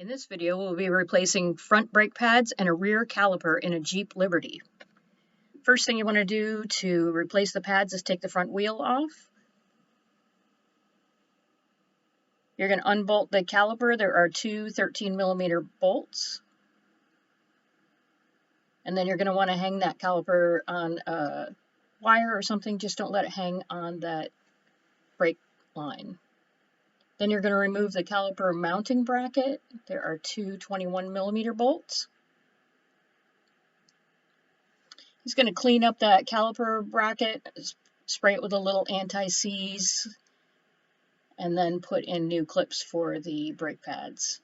In this video, we'll be replacing front brake pads and a rear caliper in a Jeep Liberty. First thing you want to do to replace the pads is take the front wheel off. You're going to unbolt the caliper. There are two 13mm bolts. And then you're going to want to hang that caliper on a wire or something. Just don't let it hang on that brake line. Then you're going to remove the caliper mounting bracket. There are two 21mm bolts. He's going to clean up that caliper bracket, spray it with a little anti-seize, and then put in new clips for the brake pads.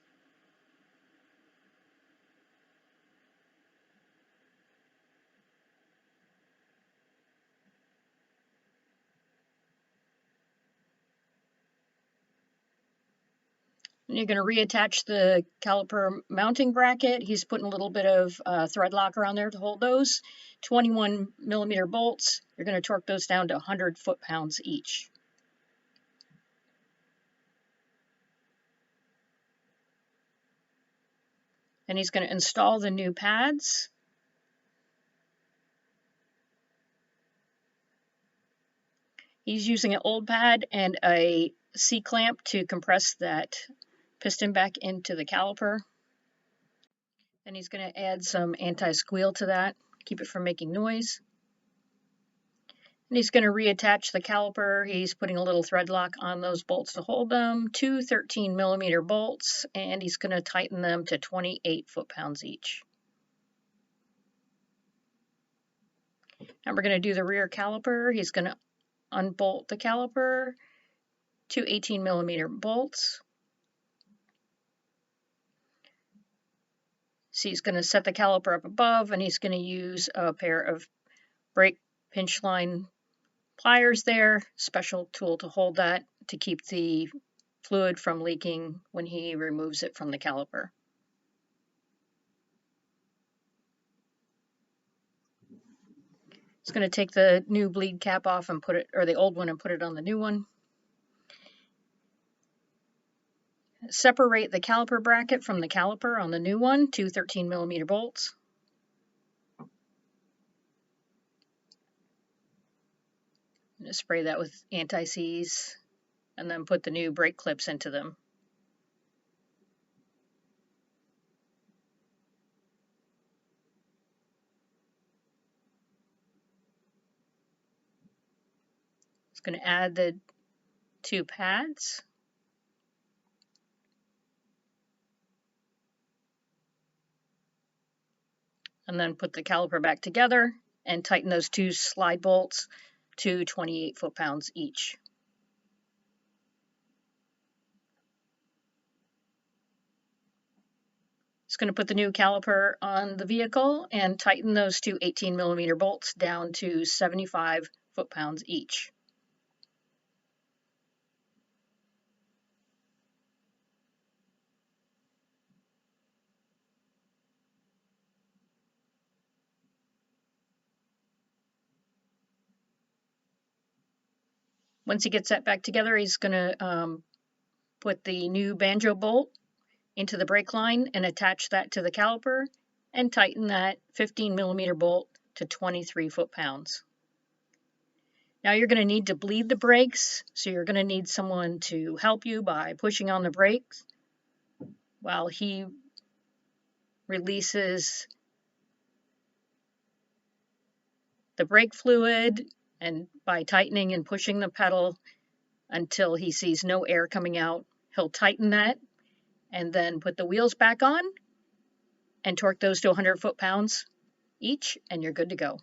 And you're going to reattach the caliper mounting bracket. He's putting a little bit of thread lock around there to hold those. 21mm bolts. You're going to torque those down to 100 foot-pounds each. And he's going to install the new pads. He's using an old pad and a C-clamp to compress that piston back into the caliper. And he's going to add some anti-squeal to that, keep it from making noise. And he's going to reattach the caliper. He's putting a little thread lock on those bolts to hold them, two 13mm bolts, and he's going to tighten them to 28 foot-pounds each. Now we're going to do the rear caliper. He's going to unbolt the caliper, two 18mm bolts. So he's going to set the caliper up above, and he's going to use a pair of brake pinch line pliers there, special tool to hold that to keep the fluid from leaking when he removes it from the caliper. He's going to take the new bleed cap off and put it, or the old one, and put it on the new one. Separate the caliper bracket from the caliper on the new one, two 13mm bolts. I'm going to spray that with anti-seize and then put the new brake clips into them. It's going to add the two pads. And then put the caliper back together and tighten those two slide bolts to 28 foot-pounds each. It's going to put the new caliper on the vehicle and tighten those two 18mm bolts down to 75 foot-pounds each. Once he gets that back together, he's going to put the new banjo bolt into the brake line and attach that to the caliper and tighten that 15mm bolt to 23 foot-pounds. Now you're going to need to bleed the brakes, so you're going to need someone to help you by pushing on the brakes while he releases the brake fluid, and by tightening and pushing the pedal until he sees no air coming out, he'll tighten that and then put the wheels back on and torque those to 100 foot-pounds each, and you're good to go.